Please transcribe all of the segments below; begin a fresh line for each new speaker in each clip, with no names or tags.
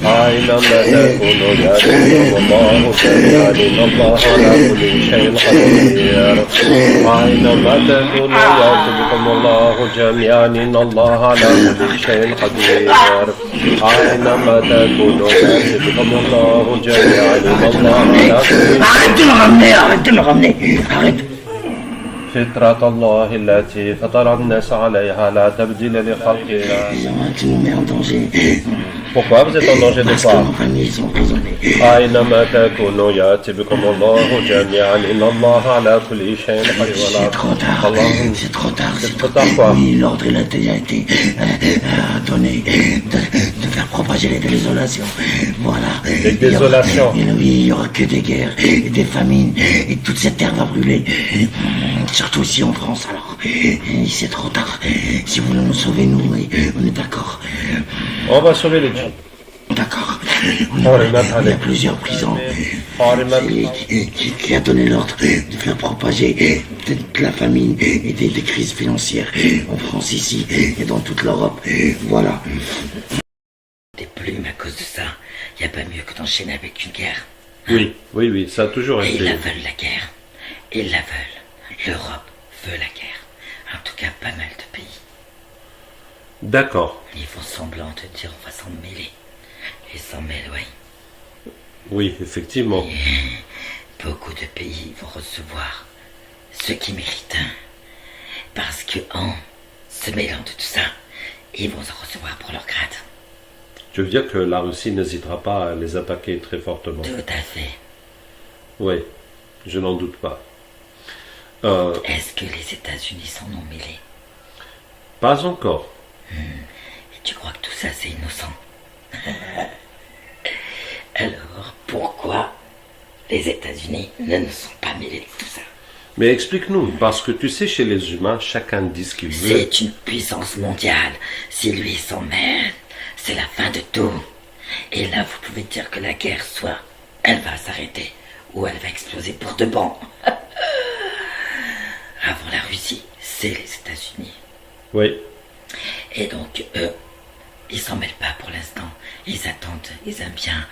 أينما تكونوا يأتيكم الله جميعا إن الله على كل شيء قدير أينما تكونوا يأتيكم الله جميعا إن الله على كل شيء قدير أينما تكونوا يأتيكم الله جميعا إن الله على كل شيء
Arrête de me ramener, arrête.
فطرة الله التي فطر الناس عليها لا تبديل لخلق الله.
Tu nous mets en danger.
Pourquoi vous êtes en danger de
Parce que
quoi?
ma famille sont emprisonnés.
أينما تكونوا يأتي بكم الله جميعا إن الله على كل شيء قدير.
C'est trop tard,
Allah.
c'est trop tard,
C'est trop tard quoi?
Oui, l'ordre il a déjà été donné de faire propager les désolations. Voilà.
Les désolations.
Oui, il n'y aura que des guerres et des famines et toute cette terre va brûler. Surtout ici en France alors. C'est trop tard. Si vous voulez nous sauver, nous, on est d'accord.
On va sauver les djinns.
D'accord.
Il
y a plusieurs prisons. C'est lui qui a donné l'ordre de faire propager de la famine et des crises financières en France ici et dans toute l'Europe. Voilà. Des plumes à cause de ça. Il n'y a pas mieux que d'enchaîner avec une guerre.
Oui, ça a toujours
Et
été.
ils la veulent la guerre. Ils la veulent. L'Europe veut la guerre. En tout cas, pas mal de pays.
D'accord.
Ils font semblant de dire on va s'en mêler. Ils s'en mêlent, oui.
Oui, effectivement.
Et beaucoup de pays vont recevoir ce qu'ils méritent. Parce que en se mêlant de tout ça, ils vont en recevoir pour leur grade.
Tu veux dire que la Russie n'hésitera pas à les attaquer très fortement?
Tout à fait.
Oui, je n'en doute pas.
Est-ce que les États-Unis s'en ont mêlés?
Pas encore.
Et tu crois que tout ça c'est innocent? Alors pourquoi les États-Unis ne nous sont pas mêlés de tout ça?
Mais explique-nous, parce que tu sais, chez les humains, chacun dit ce qu'il veut.
C'est une puissance mondiale. Si lui s'en mêle, c'est la fin de tout. Et là, vous pouvez dire que la guerre, soit elle va s'arrêter, ou elle va exploser pour de bon. Avant la Russie, c'est les États-Unis.
Oui.
Et donc, eux, ils s'en mêlent pas pour l'instant. Ils attendent, ils aiment bien,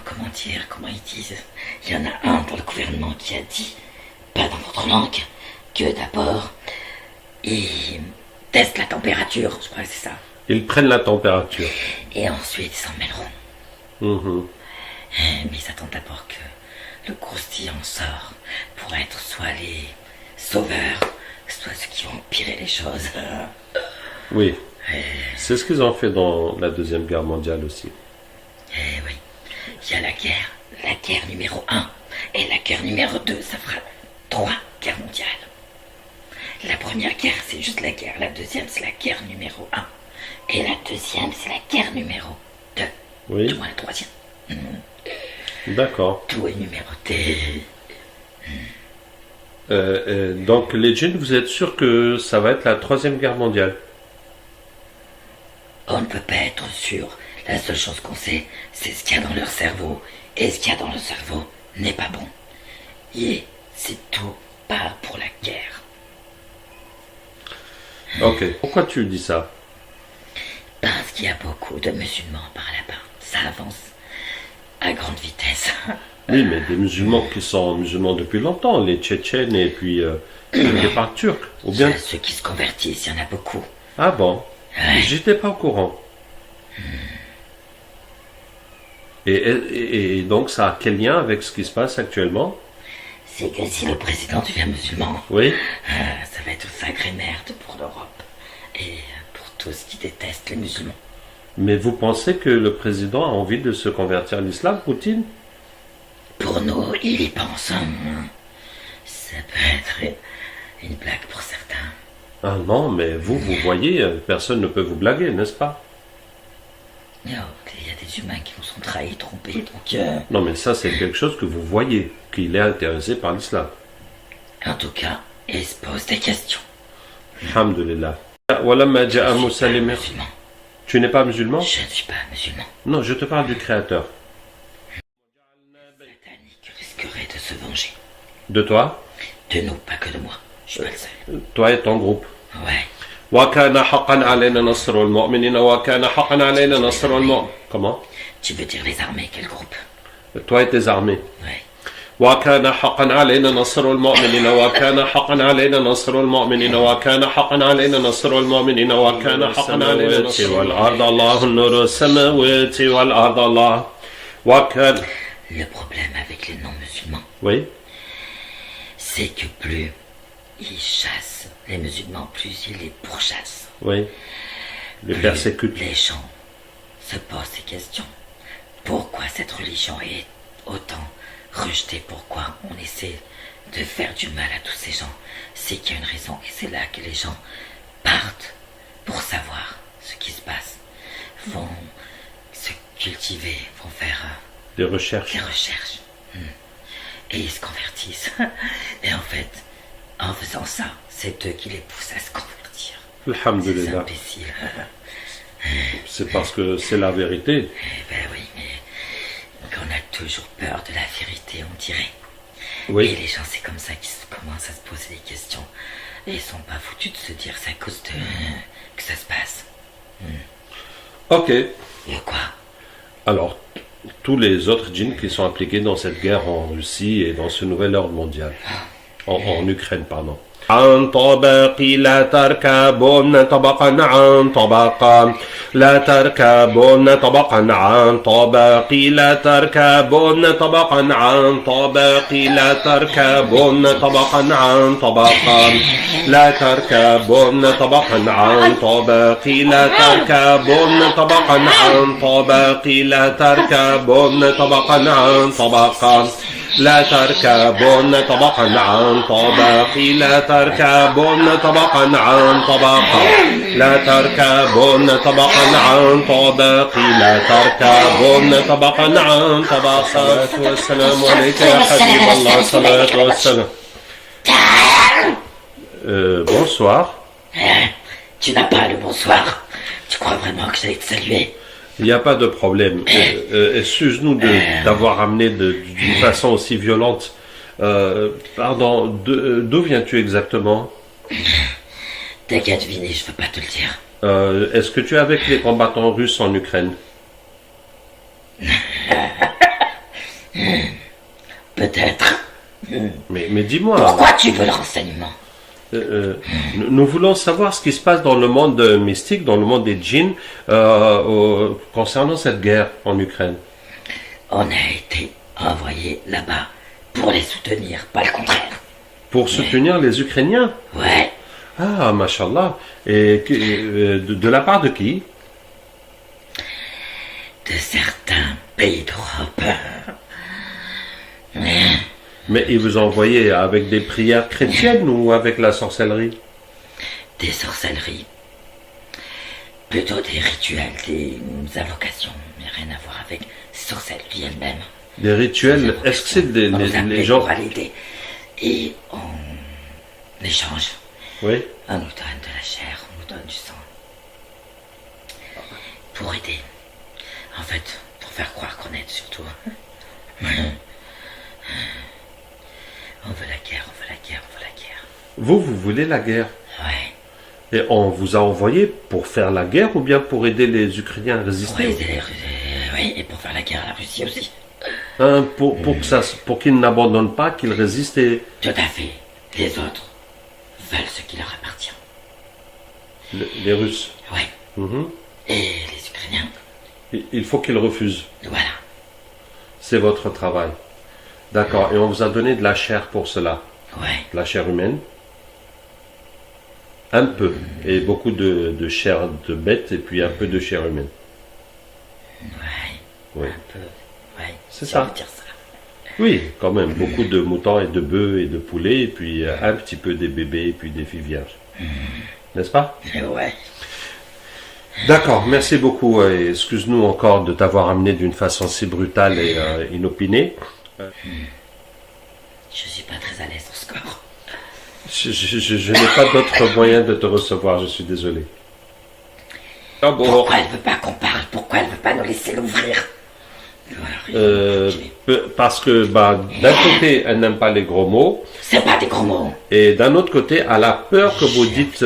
comment ils disent. Il y en a un dans le gouvernement qui a dit, pas dans votre langue, que d'abord, ils testent la température, je crois que c'est ça.
Ils prennent la température.
Et ensuite, ils s'en mêleront. Mais ils attendent d'abord que le croustillant sort pour être soit les sauveurs, soit ceux qui vont empirer les choses.
Oui. C'est ce qu'ils ont fait dans la Deuxième Guerre mondiale aussi.
Eh oui. Il y a la guerre numéro 1. Et la guerre numéro 2, ça fera 3 guerres mondiales. La première guerre, c'est juste la guerre. La deuxième, c'est la guerre numéro 1. Et la deuxième, c'est la guerre numéro 2.
Oui.
Du moins la troisième.
D'accord.
Tout est numéroté.
Donc les djinns, vous êtes sûr que ça va être la Troisième Guerre mondiale?
On ne peut pas être sûr. La seule chose qu'on sait, c'est ce qu'il y a dans leur cerveau. Et ce qu'il y a dans leur cerveau n'est pas bon. Et c'est tout pas pour la guerre.
Ok. Pourquoi tu dis ça?
Parce qu'il y a beaucoup de musulmans par là-bas. Ça avance à grande vitesse.
Oui, mais des musulmans qui sont musulmans depuis longtemps, les Tchétchènes et puis les parcs turcs. Ou bien...
Ceux qui se convertissent, il y en a beaucoup.
Ah bon?
Ouais.
J'étais pas au courant. Et donc ça a quel lien avec ce qui se passe actuellement?
C'est que si le président devient musulman,
Oui.
ça va être une sacrée merde pour l'Europe. Et pour tous qui détestent les musulmans.
Mais vous pensez que le président a envie de se convertir à l'islam, Poutine?
Pour nous, il y pense. Ça peut être une blague pour certains.
Ah non, mais vous voyez, personne ne peut vous blaguer, n'est-ce pas?
Il y a des humains qui nous sont trahis, trompés, donc...
Non, mais ça, c'est quelque chose que vous voyez, qu'il est intéressé par l'islam.
En tout cas, il se pose des questions.
Alhamdulillah. Walamma ja'a Moussa
musulman.
Tu n'es pas musulman?
Je ne suis pas musulman.
Non, je te parle du Créateur.
Satanique risquerait de se venger.
De toi?
De nous, pas que de moi. Je suis pas le seul.
Toi et ton groupe.
Ouais.
وكان حقا علينا نصر المؤمنين وكان حقا علينا نصر المؤمنين. Comment?
Tu veux dire les armées, quel groupe?
Toi et tes armées.
Ouais.
وكان حقا علينا نصر المؤمنين وكان حقا علينا نصر المؤمنين وكان حقا علينا نصر المؤمنين وكان حقا علينا نصر والأرض الله نور السماوات والأرض الله وكان.
Le problème avec les non-musulmans,
Oui.
c'est que plus ils chassent les musulmans, plus ils les pourchassent.
Oui. Les
Plus
persécutent.
les gens se posent ces questions. Pourquoi cette religion est autant rejetée? Pourquoi on essaie de faire du mal à tous ces gens? C'est qu'il y a une raison et c'est là que les gens partent pour savoir ce qui se passe, vont se cultiver, vont faire
Des recherches.
des recherches. Et ils se convertissent. Et en fait, en faisant ça, c'est eux qui les poussent à se convertir. Ces
Alhamdulillah.
imbéciles.
C'est parce que c'est la vérité.
Eh ben oui, mais qu'on a toujours peur de la vérité, on dirait. Et
Oui.
les gens, c'est comme ça qu'ils commencent à se poser des questions. Et ils sont pas foutus de se dire c'est à cause de que ça se passe.
Ok.
Et quoi?
Alors, tous les autres djinns qui sont impliqués dans cette guerre en Russie et dans ce nouvel ordre mondial. En Ukraine, pardon. عن طبق لا تركبون طبقا عن طبق لا تركبون طبقا عن طبق لا تركبون طبقا عن طبق لا تركبون طبقا عن طبق لا تركبون طبقا عن طبق لا تركبون طبقا عن طبق لا تركبون طبقا عن طبق لا تركبون طبقا عن طبق لا تركبون طبقا عن طبق لا تركبون طبقا عن طبق لا تركبون طبقا عن طبق. الصلاة والسلام عليك يا حبيب الله. الصلاة والسلام. Bonsoir.
Tu n'as pas le bonsoir. Tu crois vraiment que j'allais te saluer?
Il n'y a pas de problème. Excuse-nous d'avoir amené d'une façon aussi violente. Pardon, d'où viens-tu exactement?
T'as qu'à deviner, je veux pas te le dire.
Est-ce que tu es avec les combattants russes en Ukraine?
Peut-être.
Mais dis-moi,
Pourquoi tu veux le renseignement?
nous voulons savoir ce qui se passe dans le monde mystique, dans le monde des djinns, concernant cette guerre en Ukraine.
On a été envoyé là-bas pour les soutenir, pas le contraire.
Pour soutenir les Ukrainiens?
Ouais,
Ah, mashallah. Et de la part de qui?
de certains pays d'Europe.
Mais ils vous ont envoyé avec des prières chrétiennes ou avec la sorcellerie?
Des sorcelleries. Plutôt des rituels, des invocations, mais rien à voir avec sorcellerie elle-même.
Des rituels? Est-ce que c'est
On nous
les
appelait
gens...
pour aller aider. Et en échange,
Oui.
on nous donne de la chair, on nous donne du sang. Pour aider. En fait, pour faire croire qu'on aide surtout. On veut la guerre, on veut la guerre, on veut la guerre.
Vous voulez la guerre?
Ouais.
Et on vous a envoyé pour faire la guerre ou bien pour aider les Ukrainiens à
Pour
résister?
aider les oui, et pour faire la guerre à la Russie aussi.
Hein, pour qu'ils n'abandonnent pas, qu'ils résistent et...
Tout à fait. Les autres veulent ce qui leur appartient.
Les Russes.
Ouais.
Mhm.
Et les Ukrainiens,
Il faut qu'ils refusent.
voilà.
C'est votre travail. D'accord. Et on vous a donné de la chair pour cela.
Ouais.
De la chair humaine. Un peu. Et beaucoup de chair de bête et puis un peu de chair humaine.
Ouais.
Oui.
Un peu. Ouais.
C'est
si
ça.
on peut dire ça.
Oui, quand même. Beaucoup de moutons et de bœufs et de poulets et puis un petit peu des bébés et puis des filles vierges. N'est-ce pas?
Ouais.
D'accord, merci beaucoup. Et excuse-nous encore de t'avoir amené d'une façon si brutale et inopinée.
Je suis pas très à l'aise dans ce corps.
Je n'ai pas d'autre moyen de te recevoir, je suis désolé. Ah bon,
Pourquoi elle veut pas qu'on parle? Pourquoi elle veut pas nous laisser l'ouvrir?
Parce que d'un côté, elle n'aime pas les gros mots,
C'est pas des gros mots.
et d'un autre côté, elle a peur que vous dites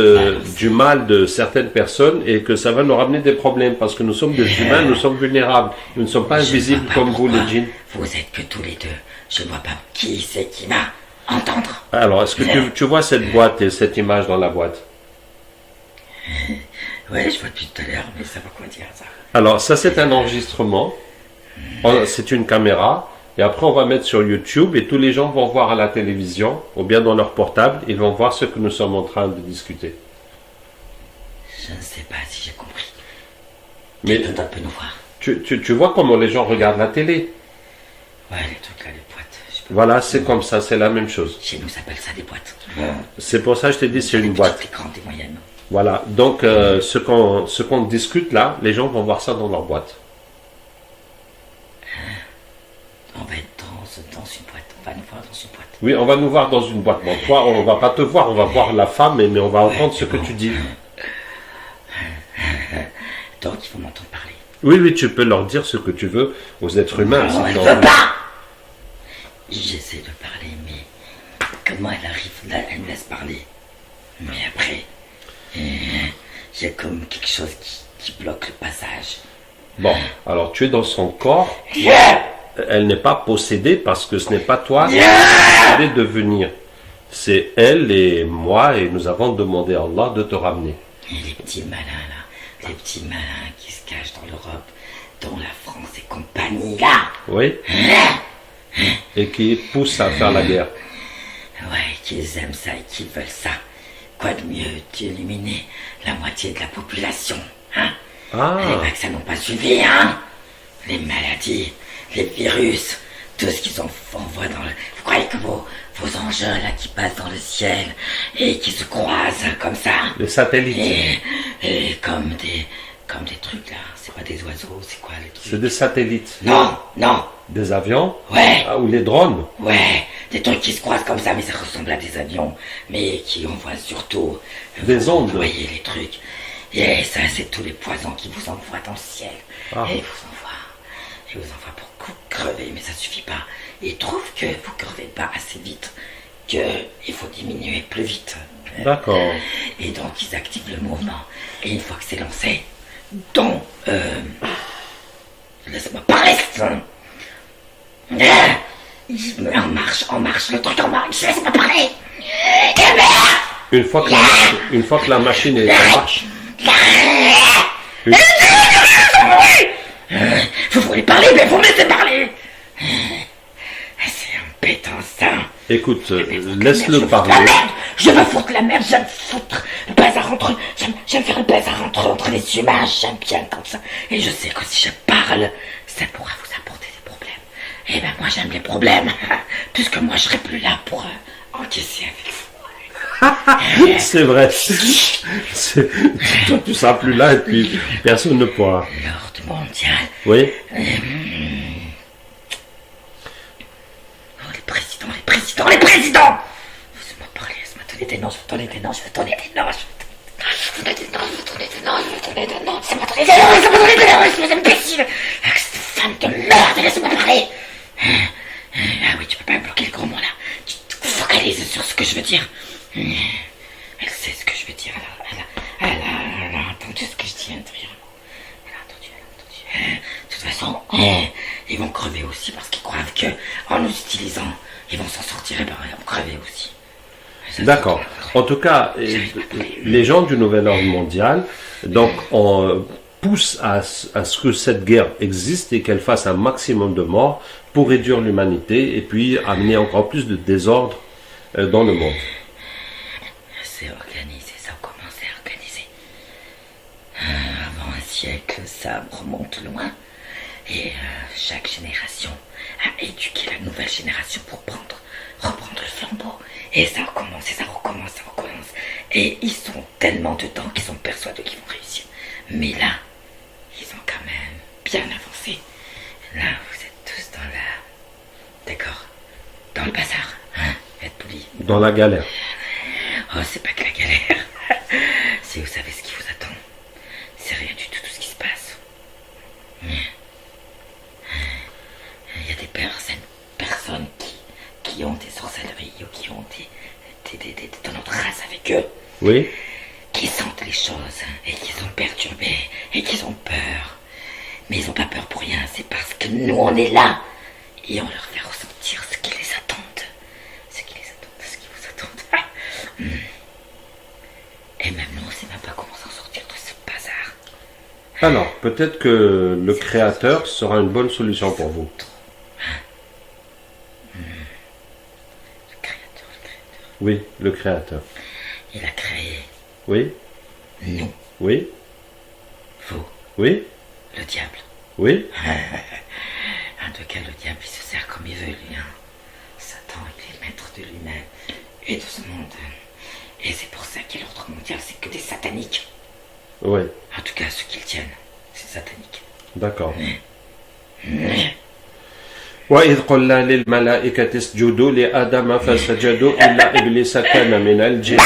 du mal de certaines personnes et que ça va nous ramener des problèmes, parce que nous sommes des humains, nous sommes vulnérables, nous ne sommes pas
Je
invisibles
vois pas
comme vous,
pourquoi
les djinns.
Vous êtes que tous les deux. Je ne vois pas qui c'est qui va entendre.
Alors, est-ce que tu vois cette boîte et cette image dans la boîte?
Ouais, je vois depuis tout à l'heure, mais ça va quoi dire ça?
Alors, ça, c'est un enregistrement. C'est une caméra. Et après, on va mettre sur YouTube et tous les gens vont voir à la télévision ou bien dans leur portable. Ils vont voir ce que nous sommes en train de discuter.
Je ne sais pas si j'ai compris.
Mais
Quelqu'un peut nous voir.
tu vois comment les gens regardent la télé.
Ouais, les trucs là, les boîtes. Je peux-
Voilà, c'est comme ça, c'est la même chose.
Chez nous, ça s'appelle ça des boîtes.
C'est pour ça que je t'ai dit, c'est
Des
une
petites,
boîte.
des grandes, des moyennes.
Voilà. Donc, ce qu'on discute là, les gens vont voir ça dans leur boîte.
On va être dans une boîte. On va nous voir dans une boîte.
Oui, on va nous voir dans une boîte. Bon, toi, on va pas te voir, on va voir la femme, mais on va entendre ce que tu dis.
Donc, il faut m'entendre parler.
Oui, oui, tu peux leur dire ce que tu veux aux êtres humains.
Non,
si
elle
tu en
veut
veux.
pas. J'essaie de parler, mais comment elle arrive là, elle me laisse parler. Mais après, il y a comme quelque chose qui bloque le passage.
Bon, alors tu es dans son corps. Elle n'est pas possédée parce que ce n'est pas toi qui as décidé de venir. C'est elle et moi et nous avons demandé à Allah de te ramener.
Et les petits malins là, les petits malins qui se cachent dans l'Europe, dont la France et compagnie là.
Oui. Et qui poussent à faire la guerre.
Ouais, qu'ils aiment ça et qu'ils veulent ça. Quoi de mieux d'éliminer la moitié de la population, hein?
Ah,
Les vaccins n'ont pas suivi, hein? Les maladies, les virus, tout ce qu'ils envoient dans le... Vous croyez que vos engins là qui passent dans le ciel et qui se croisent comme ça,
les satellites.
et comme des trucs là, c'est pas des oiseaux, c'est quoi les trucs?
C'est des satellites.
Non, non,
Des avions.
ouais,
Ou les drones.
ouais, des trucs qui se croisent comme ça, mais ça ressemble à des avions, mais qui envoient surtout...
Des
vous
ondes.
voyez les trucs. Et ça, c'est tous les poisons qui vous envoient dans le ciel.
Ah.
Et ils vous envoient pour que vous crevez, mais ça suffit pas. Ils trouvent que vous crevez pas assez vite, qu'il faut diminuer plus vite.
D'accord.
Et donc, ils activent le mouvement. Et une fois que c'est lancé, donc, laisse-moi parler, ça. En marche, le truc en marche, laisse-moi parler. Et merde!
Une fois que la machine est en marche.
Vous voulez parler, mais vous me laissez parler. C'est embêtant ça.
Écoute, laisse-le
La
parler.
merde. Je veux foutre la merde, j'aime foutre le bazar entre... J'aime faire le bazar entre les humains, j'aime bien comme ça. Et je sais que si je parle, ça pourra vous apporter des problèmes. Eh ben moi j'aime les problèmes, puisque moi je serai plus là pour encaisser avec vous.
C'est vrai. Toi, tu seras plus là et puis personne ne pourra.
L'ordre mondial.
Oui.
Oh, les présidents. Laisse-moi parler, laisse-moi donner des noms, je veux donner des noms, je veux donner des noms, je veux donner des noms, je veux donner des noms, je veux donner des noms, laisse-moi donner des noms, laisse-moi donner des noms, espèce d'imbécile. Ah, cette femme de merde, laisse-moi parler. Ah oui, tu peux pas me bloquer le gros mot là. Tu te focalises sur ce que je veux dire. Elle sait ce que je veux dire, elle a entendu ce que je dis intérieurement. Elle a entendu. De toute façon, ils vont crever aussi parce qu'ils croient que en nous utilisant, ils vont s'en sortir et ben ils vont crever aussi. Ça,
D'accord. En tout cas, les gens du nouvel ordre mondial, donc, on pousse à ce que cette guerre existe et qu'elle fasse un maximum de morts pour réduire l'humanité et puis amener encore plus de désordre dans le monde.
C'est organisé, ça a commencé à organiser. Avant un siècle, ça remonte loin. Et chaque génération a éduqué la nouvelle génération pour reprendre le flambeau. Et ça recommence, et ça recommence, ça recommence. Et ils sont tellement dedans qu'ils sont persuadés qu'ils vont réussir. Mais là, ils ont quand même bien avancé. Là, vous êtes tous dans la... D'accord. Dans le bazar, hein, être poli.
Dans la galère.
Oh, c'est pas que la galère. Si vous savez ce qui vous attend, c'est rien du tout ce qui se passe. personnes qui ont des sorcelleries ou qui ont de notre race avec eux,
Oui.
qui sentent les choses et qui sont perturbés et qui ont peur. Mais ils n'ont pas peur pour rien, c'est parce que nous on est là et on leur fait ressentir ce qui les attend. Ce qui vous attend. Et même nous on ne sait même pas comment s'en sortir de ce bazar.
Alors, peut-être que le créateur sera une bonne solution pour vous.
Le créateur.
Oui, le créateur.
Il a créé
Oui.
nous,
Oui.
vous,
Oui.
le diable.
Oui.
En tout cas, le diable, il se sert comme il veut, lui. Hein. Satan, il est maître de lui-même et de ce monde. Et c'est pour ça que l'ordre mondial, c'est que des sataniques.
Oui.
En tout cas, ceux qui le tiennent, c'est satanique.
D'accord. وإذ قلنا للملائكة اسجدوا لآدم فسجدوا إلا إبليس كان من الجن.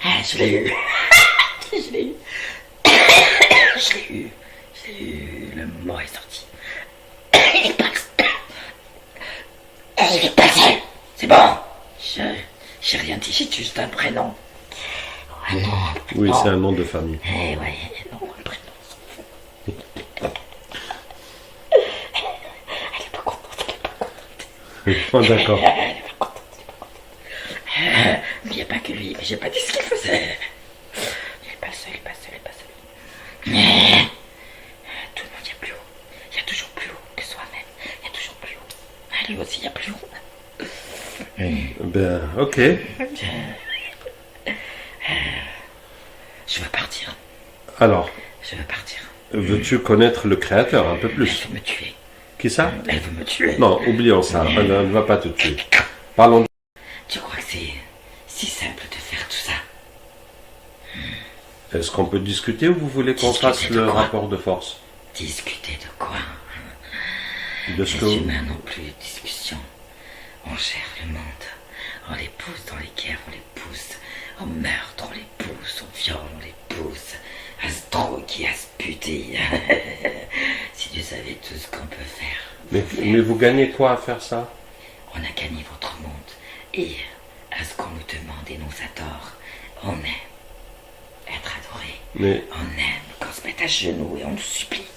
Ah, je l'ai eu. Je l'ai eu. Je l'ai eu. Je l'ai eu. Le mot est sorti. Il est passé. C'est bon. J'ai rien dit, j'ai juste un prénom. Ah non.
Oui,
non.
c'est un nom de famille.
Eh ouais, non, un prénom. Elle est pas contente, elle est pas contente.
Oh, d'accord.
Elle est pas contente, elle est pas contente. Mais il n'y a pas que lui, mais j'ai pas dit ce qu'il faisait. Il est pas le seul, il est pas le seul, il est pas le seul. Mais tout le monde, il y a plus haut. Il y a toujours plus haut que soi-même. Il y a toujours plus haut. Ah, lui aussi, il y a plus haut.
Ben, ok.
Je veux partir.
Alors,
Je veux partir.
veux-tu connaître le créateur un peu
Elle
plus?
veut me tuer.
Qui ça?
Elle veut me tuer.
Non, oublions ça. Elle ne va pas te tuer. Parlons.
Tu crois que c'est si simple de faire tout ça?
Est-ce qu'on peut discuter ou vous voulez qu'on
Discuter
fasse
de
le
quoi?
rapport de force?
Discuter de quoi?
De ce que
Les humains n'ont plus de discussion. On gère le monde. On les pousse dans les guerres, on les pousse au meurtre, on les pousse au viol, on les pousse à se droguer, à se buter. Si tu savais tout ce qu'on peut faire.
mais vous gagnez quoi à faire ça?
On a gagné votre monde. Et à ce qu'on nous demande et nous adore, on aime être adoré.
Mais
On aime qu'on se mette à genoux et on nous supplie.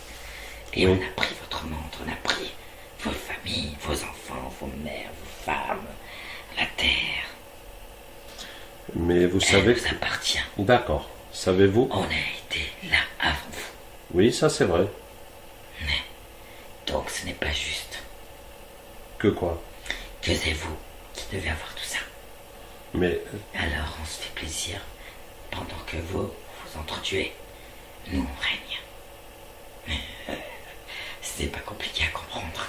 Et
Oui.
on a pris votre monde, on a pris vos familles, vos enfants, vos mères, vos femmes, la terre.
mais vous
Elle
savez
nous
que...
appartient.
D'accord. Savez-vous?
On a été là avant vous.
Oui, ça c'est vrai.
Donc ce n'est pas juste
Que quoi?
que c'est vous qui devez avoir tout ça.
Mais
Alors on se fait plaisir pendant que vous vous entretuez. Nous on règne. C'est pas compliqué à comprendre.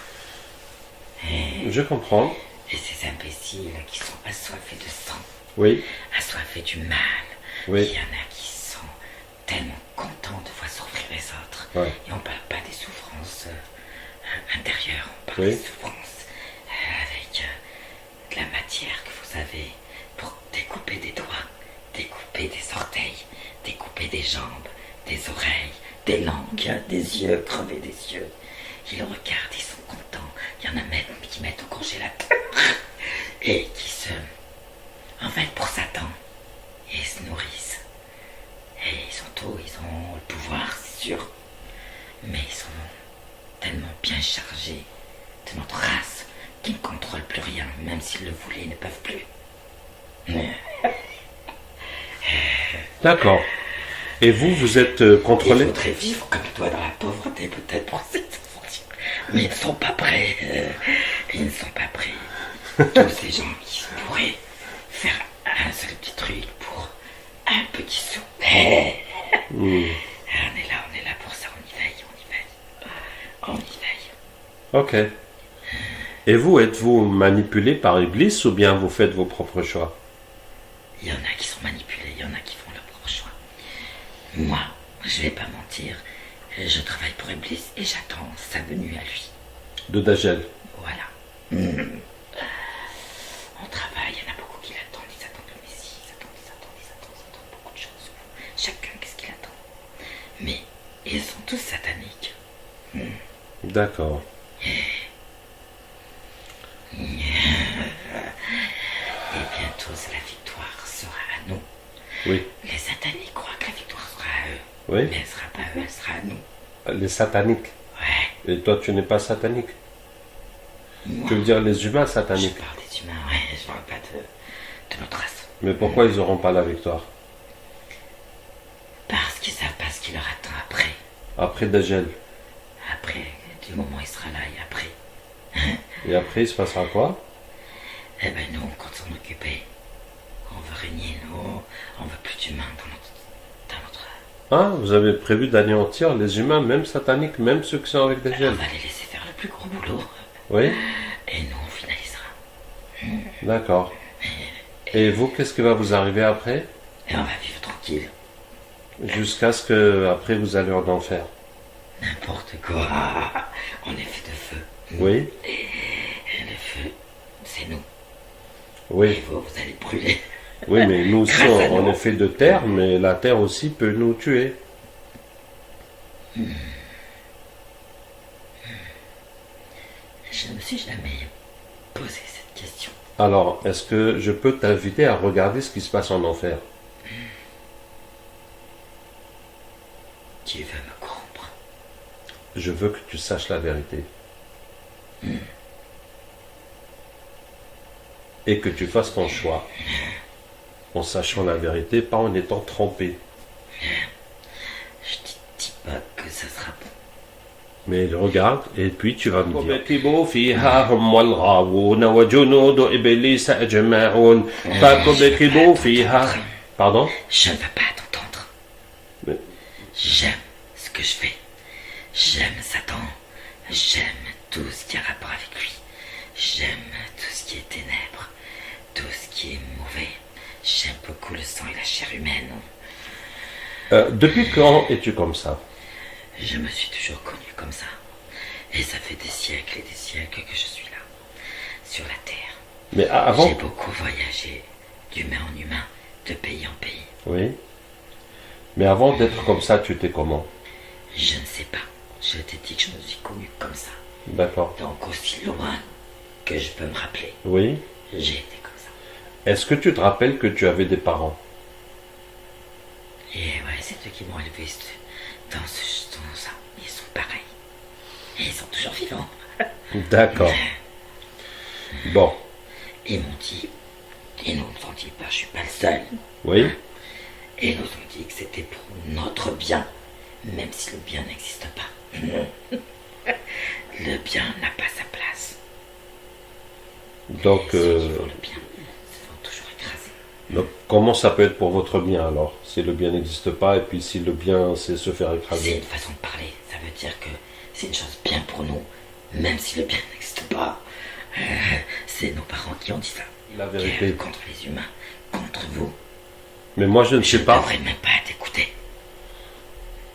je comprends.
Et ces imbéciles qui sont assoiffés de sang,
Oui,
assoiffés du mal,
Oui.
il y en a qui sont tellement contents de voir souffrir les autres.
Ouais.
Et on parle pas des souffrances intérieures, on parle
Oui.
des souffrances avec de la matière que vous avez pour découper des doigts, découper des orteils, découper des jambes, des oreilles, des langues, des yeux, crever des yeux. Ils regardent, ils sont contents. Il y en a même qui mettent au congélateur et qui se en fait pour Satan et ils se nourrissent. Et ils sont tôt, ils ont le pouvoir, c'est sûr. Mais ils sont tellement bien chargés de notre race qu'ils ne contrôlent plus rien, même s'ils le voulaient, ils ne peuvent plus.
d'accord. Et vous, vous êtes
Ils
contrôlé?
voudraient vivre comme toi dans la pauvreté, peut-être pour cette fonction. Mais ils ne sont pas prêts. Ils ne sont pas prêts. Tous ces gens qui pourraient faire un seul petit truc pour un petit sou. On est là pour ça, on y veille, on y veille. On y veille.
Ok. Et vous, êtes-vous manipulé par Iblis ou bien vous faites vos propres choix?
Il y en a qui sont manipulés, il y en a qui font leur propre choix. Moi, je vais pas mentir, je travaille pour Iblis et j'attends sa venue à lui.
De Dajjal.
Voilà. On travaille, il y en a beaucoup qui l'attendent, ils attendent le Messie, ils attendent beaucoup de choses. chacun qu'est-ce qu'il attend. Mais ils sont tous sataniques.
D'accord.
Et bientôt, la victoire sera à nous.
Oui.
Les sataniques croient que la victoire sera à eux.
Oui.
Mais elle sera pas à eux, elle sera à nous.
Les sataniques.
Ouais.
Et toi, tu n'es pas satanique.
Moi,
Tu veux dire les humains
je
sataniques.
parle des humains, ouais, je parle pas de notre race.
Mais pourquoi ils n'auront pas la victoire?
Parce qu'ils savent pas ce qui leur attend après.
Après Dajjal.
Après, du moment où il sera là et après.
Et après, il se passera quoi?
Eh ben nous, on compte s'en occuper. On veut régner, nous. On veut plus d'humains dans notre...
Ah, vous avez prévu d'anéantir les humains, même sataniques, même ceux qui sont avec
On
Dajjal.
va les laisser faire le plus gros boulot.
Oui.
Et nous, on finalisera.
D'accord. Et vous, qu'est-ce qui va vous arriver après?
Et on va vivre tranquille.
Jusqu'à ce que, après, vous allez en enfer.
N'importe quoi. On est fait de feu.
Oui.
Et le feu, c'est nous. Et
Oui.
vous allez brûler.
Oui, mais nous aussi,
Grâce à
on
nous.
est fait de terre, mais la terre aussi peut nous tuer.
Je ne me suis jamais posé cette question.
Alors, est-ce que je peux t'inviter à regarder ce qui se passe en enfer?
Tu veux me corrompre?
Je veux que tu saches la vérité. Et que tu fasses ton choix. En sachant la vérité, pas en étant trompé.
Je te dis pas que ça sera bon.
Mais regarde, et puis tu vas me dire. فكبكبوا فيها هم والغاوون وجنود إبليس أجمعون فكبكبوا فيها. Pardon?
Je ne veux pas t'entendre.
Mais-
J'aime ce que je fais. J'aime Satan. J'aime tout ce qui a rapport avec lui. J'aime tout ce qui est ténèbres. Tout ce qui est mauvais. J'aime beaucoup le sang et la chair humaine.
Depuis quand es-tu comme ça?
Je me suis toujours connu comme ça. Et ça fait des siècles et des siècles que je suis là. Sur la terre.
Mais
J'ai
avant...
beaucoup voyagé. D'humain en humain. De pays en pays.
Oui. Mais avant d'être comme ça, tu étais comment?
Je ne sais pas. Je t'ai dit que je me suis connu comme ça.
D'accord.
Donc aussi loin que je peux me rappeler,
Oui.
j'ai été comme ça.
Est-ce que tu te rappelles que tu avais des parents?
Et ouais, c'est eux qui m'ont élevé dans ça. Ils sont pareils. Et ils sont toujours vivants.
D'accord. Bon.
Ils m'ont dit, ils nous ont dit, bah, je suis pas le seul.
Oui.
Et ils nous ont dit que c'était pour notre bien, même si le bien n'existe pas. Le bien n'a pas sa place.
Donc,
Et ceux qui font le bien se font toujours écraser.
donc, comment ça peut être pour votre bien alors? Si le bien n'existe pas et puis si le bien c'est se faire
C'est
écraser.
une façon de parler. Ça veut dire que c'est une chose bien pour nous, même si le bien n'existe pas. C'est nos parents qui ont dit ça.
La vérité.
Guerre contre les humains, contre vous.
Mais moi je ne
Je
sais
ne
pas.
devrais même pas t'écouter.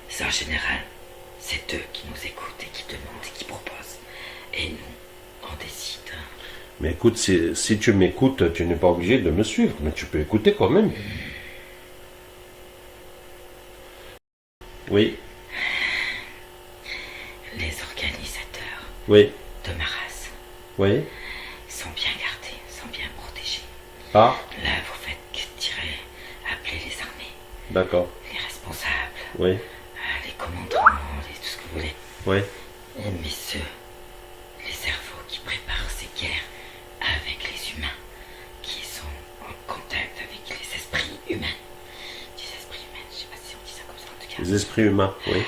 C'est en général, c'est eux qui nous écoutent et qui demandent et qui proposent. Et nous, on décide.
Mais écoute, si tu m'écoutes, tu n'es pas obligé de me suivre, mais tu peux écouter quand même. Oui,
Les organisateurs
oui,
de ma race
oui.
sont bien gardés, sont bien protégés.
Ah,
Là, vous faites que tirer, appeler les armées,
d'accord.
les responsables,
Oui,
les commandants, tout ce que vous voulez.
oui.
Mais ceux, les cerveaux qui préparent ces guerres avec les humains, qui sont en contact avec les esprits humains. Des esprits humains, je sais pas si on dit ça comme ça en tout cas.
Les esprits humains, oui.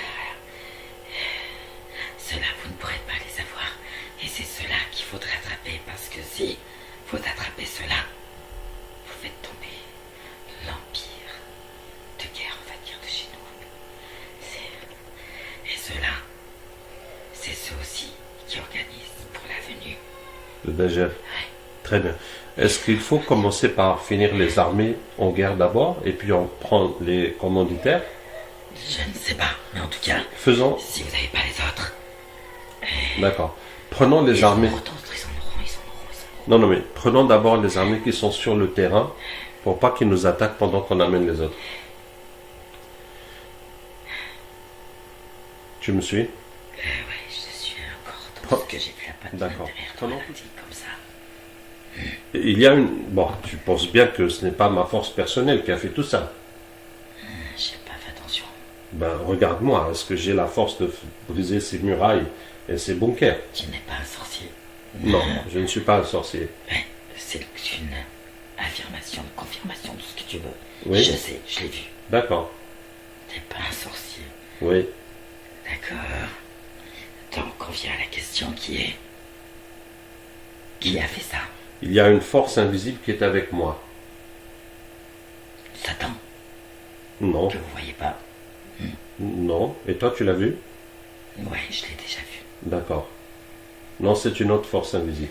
Ceux-là, vous ne pourrez pas les avoir. Et c'est ceux-là qu'il faudrait attraper, parce que si vous attrapez ceux-là, vous faites tomber l'empire de guerre, on va dire, de chez nous. Et ceux-là, c'est ceux aussi qui organisent pour la venue.
Le Dajjal. Très bien. Est-ce qu'il faut commencer par finir les armées en guerre d'abord et puis on prend les commanditaires?
Je ne sais pas, mais en tout cas,
Faisons.
si vous n'avez pas les autres,
D'accord. Prenons les
ils
armées.
en auront, ils en auront, ils en auront.
Non, non, mais prenons d'abord les armées qui sont sur le terrain pour pas qu'ils nous attaquent pendant qu'on amène les autres. Tu me suis?
Ouais, je suis encore dans ce que j'ai vu la patte
D'accord.
derrière
Oh
toi,
non.
là, dit comme ça.
Il y a une... Bon, tu penses bien que ce n'est pas ma force personnelle qui a fait tout ça.
J'ai pas fait attention.
Ben, regarde-moi, est-ce que j'ai la force de briser ces murailles et ces bunkers?
Tu n'es pas un sorcier.
Non, je ne suis pas un sorcier.
Ouais, c'est une affirmation, une confirmation, tout ce que tu veux.
Oui.
Je sais, je l'ai vu.
D'accord.
T'es pas un sorcier.
Oui.
D'accord. Donc on vient à la question qui est... Qui a fait ça?
Il y a une force invisible qui est avec moi.
Satan,
Non.
que vous voyez pas.
Non. Et toi, tu l'as vu?
Ouais, je l'ai déjà vu.
D'accord. Non, c'est une autre force invisible.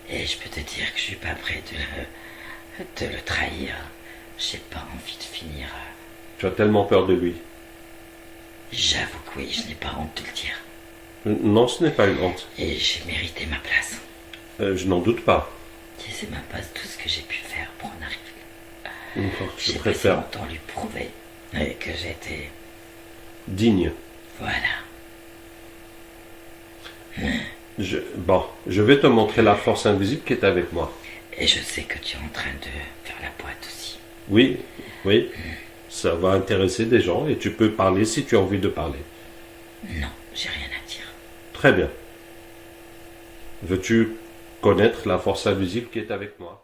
Et je peux te dire que je suis pas prêt de le trahir. J'ai pas envie de finir.
Tu as tellement peur de lui.
J'avoue que oui, je n'ai pas honte de le dire.
Non, ce n'est pas une honte.
Et j'ai mérité ma place.
Je n'en doute pas.
Tu sais même pas tout ce que j'ai pu faire pour en arriver.
Je
J'ai passé
préfère
mon temps lui prouver que j'étais...
digne.
Voilà.
Bon, je vais te montrer la force invisible qui est avec moi.
Et je sais que tu es en train de faire la boîte aussi.
Oui, oui. Ça va intéresser des gens et tu peux parler si tu as envie de parler.
Non, j'ai rien à dire.
Très bien. Veux-tu connaître la force invisible qui est avec moi?